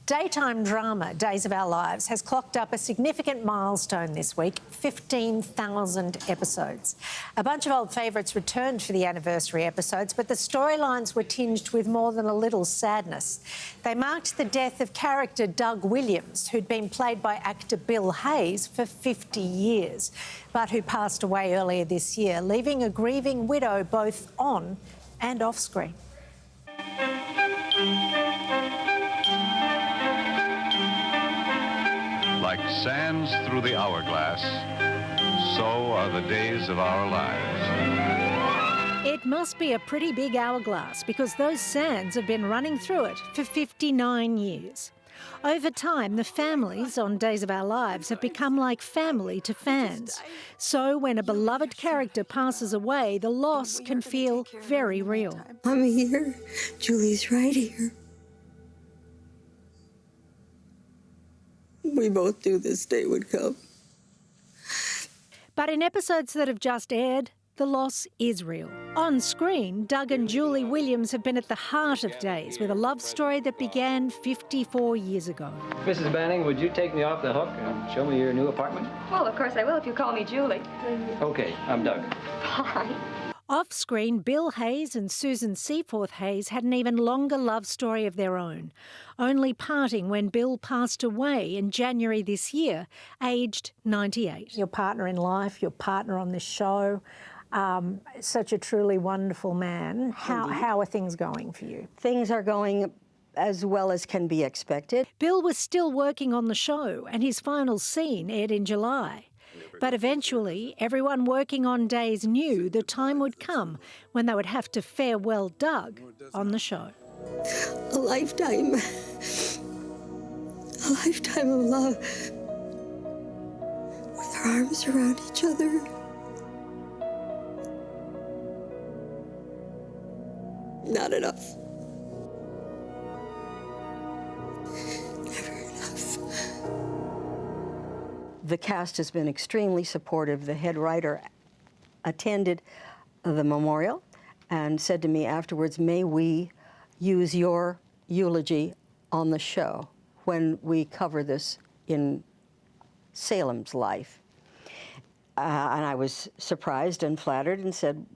Daytime drama Days of Our Lives has clocked up a significant milestone this week, 15,000 episodes. A bunch of old favourites returned for the anniversary episodes, but the storylines were tinged with more than a little sadness. They marked the death of character Doug Williams, who'd been played by actor Bill Hayes for 50 years, but who passed away earlier this year, leaving a grieving widow both on and off screen. Like sands through the hourglass, so are the days of our lives. It must be a pretty big hourglass because those sands have been running through it for 59 years. Over time, the families on Days of Our Lives have become like family to fans. So when a beloved character passes away, the loss can feel very real. I'm here. Julie's right here. We both knew this day would come. But in episodes that have just aired, the loss is real. On screen, Doug and Julie Williams have been at the heart of Days with a love story that began 54 years ago. Mrs. Banning, would you take me off the hook and show me your new apartment? Well, of course I will if you call me Julie. Okay, I'm Doug. Bye. Off-screen, Bill Hayes and Susan Seaforth Hayes had an even longer love story of their own, only parting when Bill passed away in January this year, aged 98. Your partner in life, your partner on this show, such a truly wonderful man. How are things going for you? Things are going as well as can be expected. Bill was still working on the show and his final scene aired in July. But eventually, everyone working on Days knew the time would come when they would have to farewell Doug on the show. A lifetime. A lifetime of love. With our arms around each other. Not enough. Never enough. The cast has been extremely supportive. The head writer attended the memorial and said to me afterwards, may we use your eulogy on the show when we cover this in Salem's life. And I was surprised and flattered and said,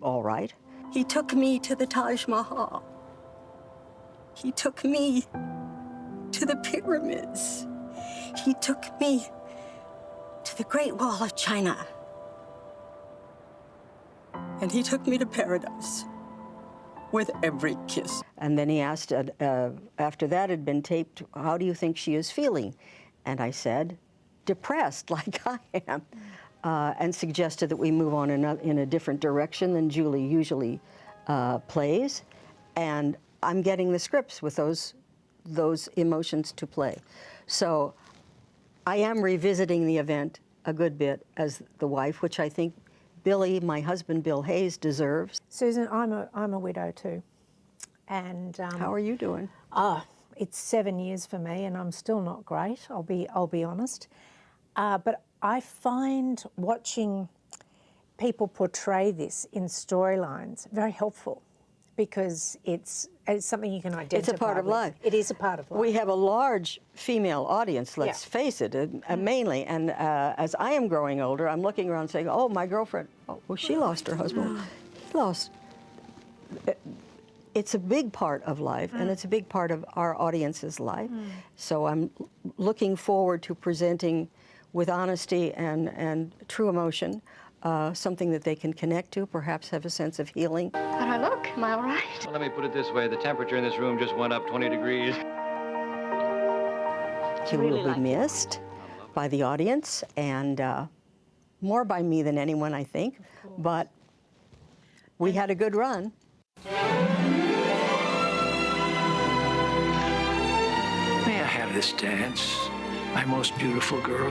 all right. He took me to the Taj Mahal. He took me to the pyramids. He took me to the Great Wall of China. And he took me to paradise with every kiss. And then he asked, after that had been taped, how do you think she is feeling? And I said, depressed like I am, and suggested that we move on in a different direction than Julie usually plays. And I'm getting the scripts with those emotions to play. So I am revisiting the event a good bit as the wife, which I think Billy, my husband, Bill Hayes, deserves. Susan, I'm a widow too. And how are you doing? It's 7 years for me and I'm still not great, I'll be honest. But I find watching people portray this in storylines very helpful because it's something you can identify with. It's a part of life. It is a part of life. We have a large female audience, let's face it, mainly. And as I am growing older, I'm looking around saying, oh, my girlfriend, oh, well, she lost her husband. He lost. It's a big part of life, and it's a big part of our audience's life. So I'm looking forward to presenting with honesty and true emotion, something that they can connect to, perhaps have a sense of healing. How do I look? Am I all right? Well, let me put it this way. The temperature in this room just went up 20 degrees. He will be missed by the audience, and more by me than anyone, I think. But we had a good run. May I have this dance, my most beautiful girl?